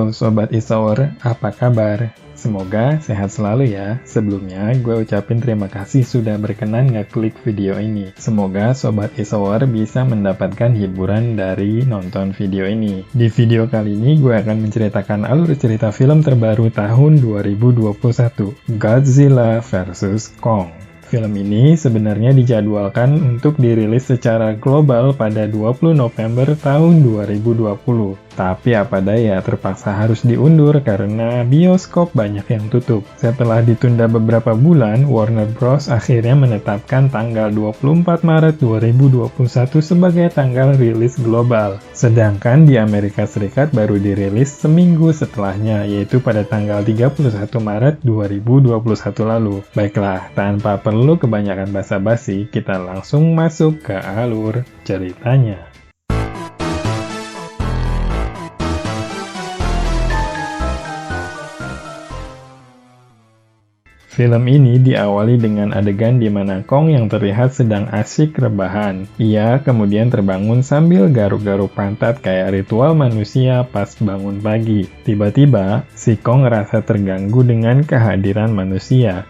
Halo Sobat Isowar, apa kabar? Semoga sehat selalu ya. Sebelumnya, gue ucapin terima kasih sudah berkenan ngeklik video ini. Semoga Sobat Isowar bisa mendapatkan hiburan dari nonton video ini. Di video kali ini, gue akan menceritakan alur cerita film terbaru tahun 2021, Godzilla vs. Kong. Film ini sebenarnya dijadwalkan untuk dirilis secara global pada 20 November tahun 2020. Tapi apa daya terpaksa harus diundur karena bioskop banyak yang tutup. Setelah ditunda beberapa bulan, Warner Bros. Akhirnya menetapkan tanggal 24 Maret 2021 sebagai tanggal rilis global. Sedangkan di Amerika Serikat baru dirilis seminggu setelahnya, yaitu pada tanggal 31 Maret 2021 lalu. Baiklah, tanpa perlu kebanyakan basa-basi, kita langsung masuk ke alur ceritanya. Film ini diawali dengan adegan di mana Kong yang terlihat sedang asyik rebahan. Ia kemudian terbangun sambil garuk-garuk pantat kayak ritual manusia pas bangun pagi. Tiba-tiba, si Kong ngerasa terganggu dengan kehadiran manusia.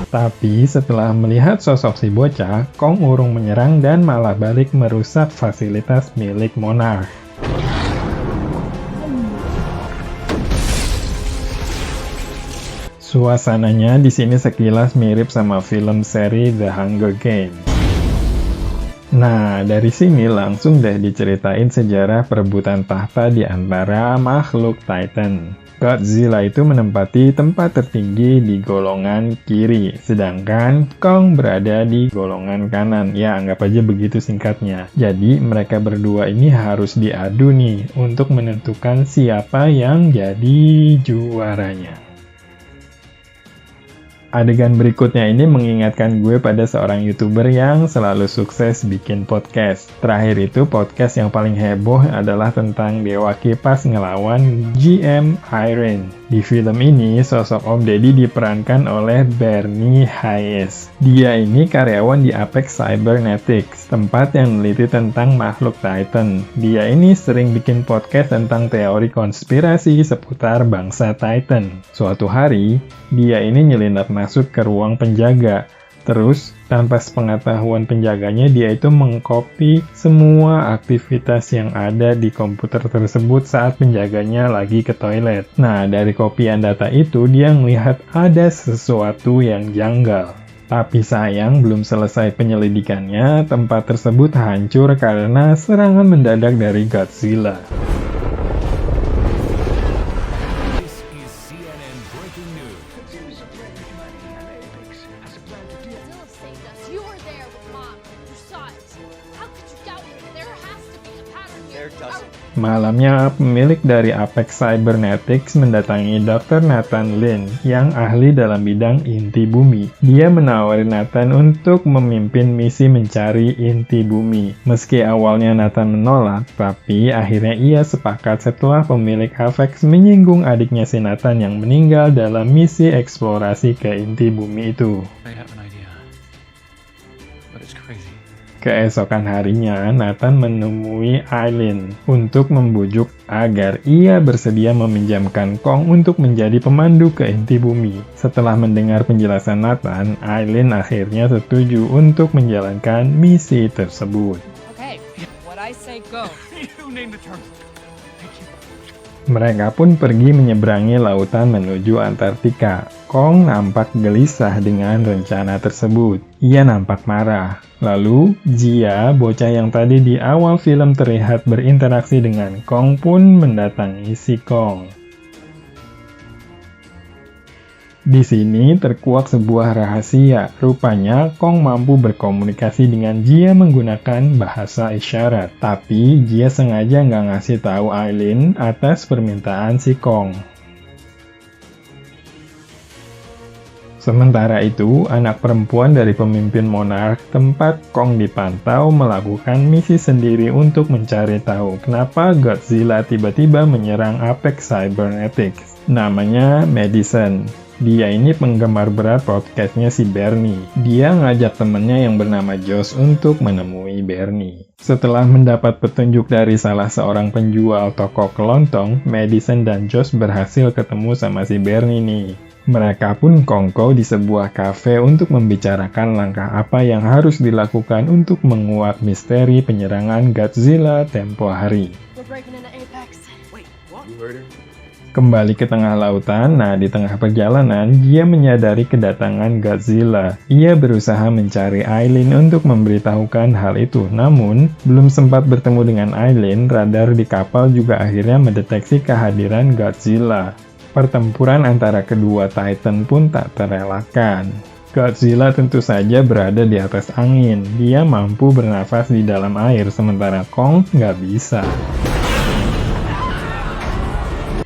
Tapi setelah melihat sosok si bocah, Kong urung menyerang dan malah balik merusak fasilitas milik Monarch. Suasananya di sini sekilas mirip sama film seri The Hunger Games. Nah, dari sini langsung deh diceritain sejarah perebutan tahta di antara makhluk Titan. Godzilla itu menempati tempat tertinggi di golongan kiri, sedangkan Kong berada di golongan kanan. Ya, anggap aja begitu singkatnya. Jadi, mereka berdua ini harus diadu nih untuk menentukan siapa yang jadi juaranya. Adegan berikutnya ini mengingatkan gue pada seorang YouTuber yang selalu sukses bikin podcast. Terakhir itu podcast yang paling heboh adalah tentang Dewa Kipas ngelawan GM Iron. Di film ini, sosok Om Deddy diperankan oleh Bernie Hayes. Dia ini karyawan di Apex Cybernetics, tempat yang meneliti tentang makhluk Titan. Dia ini sering bikin podcast tentang teori konspirasi seputar bangsa Titan. Suatu hari, dia ini nyelinap masuk ke ruang penjaga. Terus, tanpa sepengetahuan penjaganya, dia itu mengcopy semua aktivitas yang ada di komputer tersebut saat penjaganya lagi ke toilet. Nah, dari kopian data itu, dia melihat ada sesuatu yang janggal. Tapi sayang, belum selesai penyelidikannya, tempat tersebut hancur karena serangan mendadak dari Godzilla. Malamnya, pemilik dari Apex Cybernetics mendatangi Dr. Nathan Lin yang ahli dalam bidang inti bumi. Dia menawari Nathan untuk memimpin misi mencari inti bumi. Meski awalnya Nathan menolak, tapi akhirnya ia sepakat setelah pemilik Apex menyinggung adiknya si Nathan yang meninggal dalam misi eksplorasi ke inti bumi itu. Keesokan harinya, Nathan menemui Aileen untuk membujuk agar ia bersedia meminjamkan Kong untuk menjadi pemandu ke inti bumi. Setelah mendengar penjelasan Nathan, Aileen akhirnya setuju untuk menjalankan misi tersebut. Okay, what I say go. You name the term. Mereka pun pergi menyeberangi lautan menuju Antartika. Kong nampak gelisah dengan rencana tersebut. Ia nampak marah. Lalu, Jia, bocah yang tadi di awal film terlihat berinteraksi dengan Kong pun mendatangi si Kong. Di sini terkuak sebuah rahasia. Rupanya, Kong mampu berkomunikasi dengan Jia menggunakan bahasa isyarat. Tapi, Jia sengaja nggak ngasih tahu Aileen atas permintaan si Kong. Sementara itu, anak perempuan dari pemimpin Monarch tempat Kong dipantau melakukan misi sendiri untuk mencari tahu kenapa Godzilla tiba-tiba menyerang Apex Cybernetics. Namanya Madison. Dia ini penggemar berat podcastnya si Bernie. Dia ngajak temennya yang bernama Josh untuk menemui Bernie. Setelah mendapat petunjuk dari salah seorang penjual toko kelontong, Madison dan Josh berhasil ketemu sama si Bernie nih. Mereka pun kongko di sebuah kafe untuk membicarakan langkah apa yang harus dilakukan untuk menguak misteri penyerangan Godzilla tempo hari. Kembali ke tengah lautan, di tengah perjalanan, dia menyadari kedatangan Godzilla. Ia berusaha mencari Aileen untuk memberitahukan hal itu, namun belum sempat bertemu dengan Aileen, radar di kapal juga akhirnya mendeteksi kehadiran Godzilla. Pertempuran antara kedua Titan pun tak terelakkan. Godzilla tentu saja berada di atas angin. Dia mampu bernafas di dalam air, sementara Kong nggak bisa.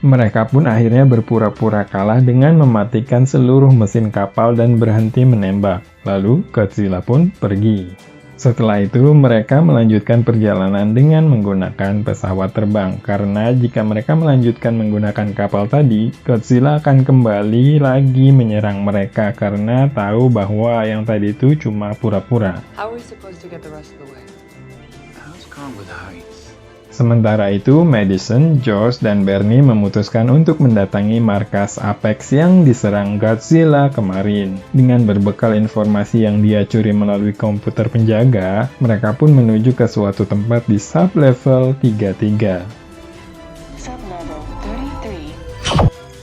Mereka pun akhirnya berpura-pura kalah dengan mematikan seluruh mesin kapal dan berhenti menembak. Lalu Godzilla pun pergi. Setelah itu, mereka melanjutkan perjalanan dengan menggunakan pesawat terbang, karena jika mereka melanjutkan menggunakan kapal tadi, Godzilla akan kembali lagi menyerang mereka karena tahu bahwa yang tadi itu cuma pura-pura. Sementara itu, Madison, Josh, dan Bernie memutuskan untuk mendatangi markas Apex yang diserang Godzilla kemarin. Dengan berbekal informasi yang dia curi melalui komputer penjaga, mereka pun menuju ke suatu tempat di sub-level 33.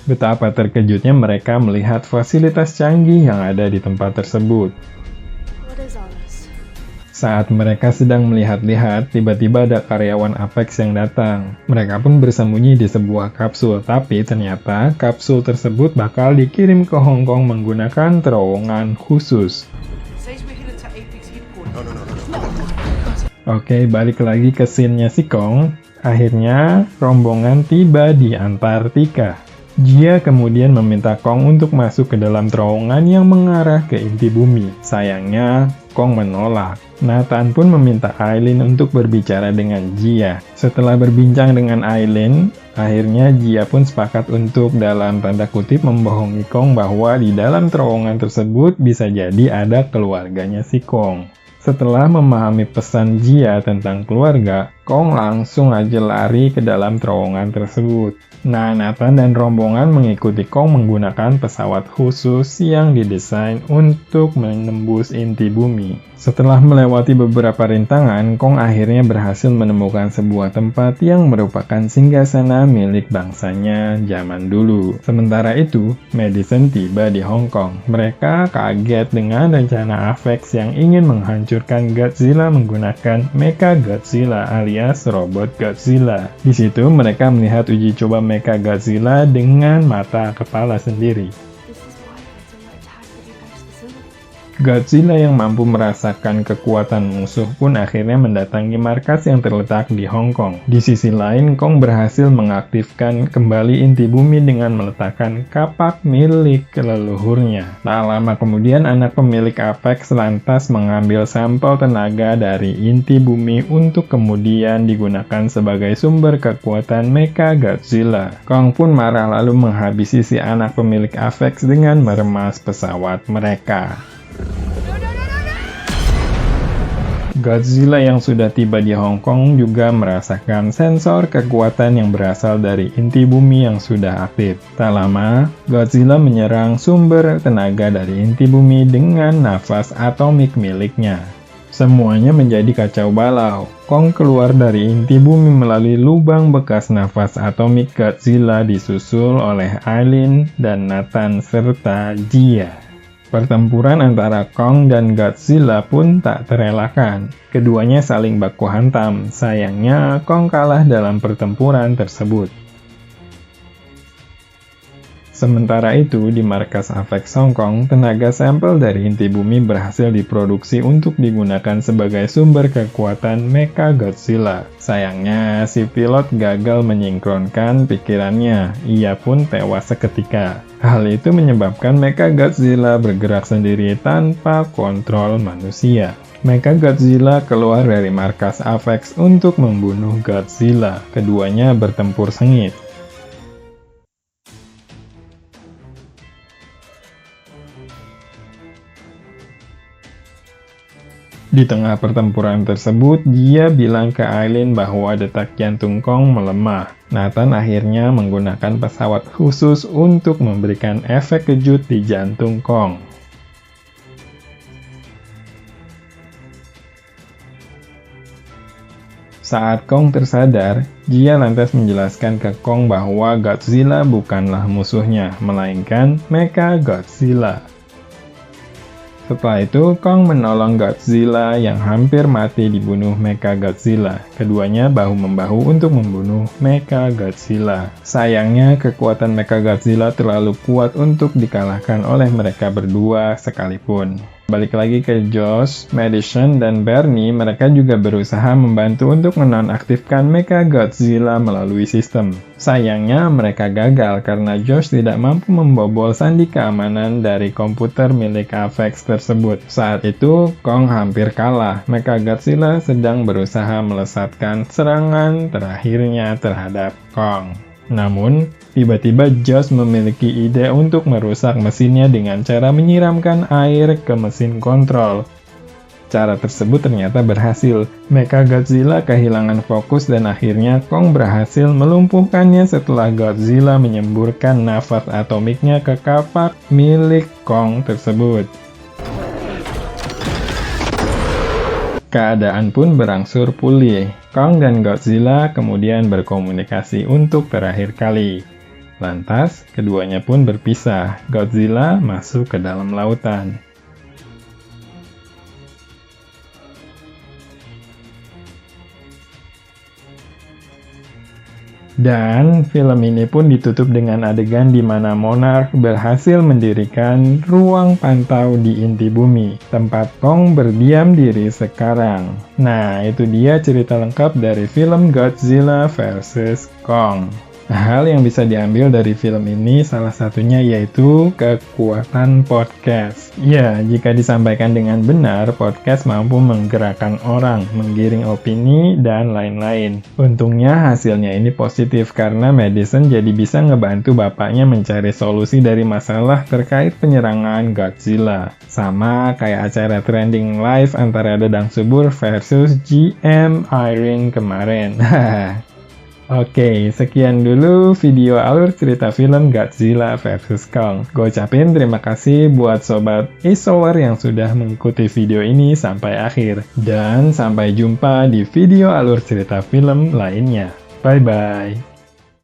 Betapa terkejutnya mereka melihat fasilitas canggih yang ada di tempat tersebut. Saat mereka sedang melihat-lihat, tiba-tiba ada karyawan Apex yang datang. Mereka pun bersembunyi di sebuah kapsul, tapi ternyata kapsul tersebut bakal dikirim ke Hong Kong menggunakan terowongan khusus. Oke, balik lagi ke scene-nya si Kong. Akhirnya, rombongan tiba di Antartika. Jia kemudian meminta Kong untuk masuk ke dalam terowongan yang mengarah ke inti bumi. Sayangnya, Kong menolak. Nathan pun meminta Aileen untuk berbicara dengan Jia. Setelah berbincang dengan Aileen, akhirnya Jia pun sepakat untuk dalam tanda kutip membohongi Kong bahwa di dalam terowongan tersebut bisa jadi ada keluarganya si Kong. Setelah memahami pesan Jia tentang keluarga, Kong langsung aja lari ke dalam terowongan tersebut. Nathan dan rombongan mengikuti Kong menggunakan pesawat khusus yang didesain untuk menembus inti bumi. Setelah melewati beberapa rintangan, Kong akhirnya berhasil menemukan sebuah tempat yang merupakan singgasana milik bangsanya zaman dulu. Sementara itu, Madison tiba di Hong Kong. Mereka kaget dengan rencana Apex yang ingin menghancurkan Godzilla menggunakan Mecha Godzilla alias robot Godzilla. Di situ mereka melihat uji coba Mecha Godzilla dengan mata kepala sendiri. Godzilla yang mampu merasakan kekuatan musuh pun akhirnya mendatangi markas yang terletak di Hong Kong. Di sisi lain, Kong berhasil mengaktifkan kembali inti bumi dengan meletakkan kapak milik leluhurnya. Tak lama kemudian, anak pemilik Apex lantas mengambil sampel tenaga dari inti bumi untuk kemudian digunakan sebagai sumber kekuatan Mecha Godzilla. Kong pun marah lalu menghabisi si anak pemilik Apex dengan meremas pesawat mereka. Godzilla yang sudah tiba di Hong Kong juga merasakan sensor kekuatan yang berasal dari inti bumi yang sudah aktif. Tak lama, Godzilla menyerang sumber tenaga dari inti bumi dengan nafas atomik miliknya. Semuanya menjadi kacau balau. Kong keluar dari inti bumi melalui lubang bekas nafas atomik Godzilla disusul oleh Aileen dan Nathan serta Jia. Pertempuran antara Kong dan Godzilla pun tak terelakkan. Keduanya saling baku hantam. Sayangnya, Kong kalah dalam pertempuran tersebut. Sementara itu, di markas Apex Hong Kong, tenaga sampel dari inti bumi berhasil diproduksi untuk digunakan sebagai sumber kekuatan Mecha Godzilla. Sayangnya, si pilot gagal menyingkronkan pikirannya. Ia pun tewas seketika. Hal itu menyebabkan Mecha Godzilla bergerak sendiri tanpa kontrol manusia. Mecha Godzilla keluar dari markas Apex untuk membunuh Godzilla. Keduanya bertempur sengit. Di tengah pertempuran tersebut, dia bilang ke Aileen bahwa detak jantung Kong melemah. Nathan akhirnya menggunakan pesawat khusus untuk memberikan efek kejut di jantung Kong. Saat Kong tersadar, dia lantas menjelaskan ke Kong bahwa Godzilla bukanlah musuhnya, melainkan Mechagodzilla. Setelah itu, Kong menolong Godzilla yang hampir mati dibunuh Mechagodzilla. Keduanya bahu-membahu untuk membunuh Mechagodzilla. Sayangnya, kekuatan Mechagodzilla terlalu kuat untuk dikalahkan oleh mereka berdua sekalipun. Balik lagi ke Josh, Madison, dan Bernie, mereka juga berusaha membantu untuk menonaktifkan Mechagodzilla melalui sistem. Sayangnya, mereka gagal karena Josh tidak mampu membobol sandi keamanan dari komputer milik Avex tersebut. Saat itu, Kong hampir kalah. Mechagodzilla sedang berusaha melesatkan serangan terakhirnya terhadap Kong. Namun, tiba-tiba Josh memiliki ide untuk merusak mesinnya dengan cara menyiramkan air ke mesin kontrol. Cara tersebut ternyata berhasil. Mechagodzilla kehilangan fokus dan akhirnya Kong berhasil melumpuhkannya setelah Godzilla menyemburkan nafas atomiknya ke kapak milik Kong tersebut. Keadaan pun berangsur pulih. Kong dan Godzilla kemudian berkomunikasi untuk terakhir kali. Lantas, keduanya pun berpisah. Godzilla masuk ke dalam lautan. Dan film ini pun ditutup dengan adegan di mana Monarch berhasil mendirikan ruang pantau di inti bumi, tempat Kong berdiam diri sekarang. Nah, itu dia cerita lengkap dari film Godzilla vs. Kong. Hal yang bisa diambil dari film ini salah satunya yaitu kekuatan podcast. Ya, jika disampaikan dengan benar, podcast mampu menggerakkan orang, menggiring opini, dan lain-lain. Untungnya hasilnya ini positif karena Madison jadi bisa ngebantu bapaknya mencari solusi dari masalah terkait penyerangan Godzilla. Sama kayak acara trending live antara Dedang Subur versus GM Irene kemarin. Oke, sekian dulu video alur cerita film Godzilla vs. Kong. Gue ucapin terima kasih buat Sobat Isower yang sudah mengikuti video ini sampai akhir. Dan sampai jumpa di video alur cerita film lainnya. Bye-bye.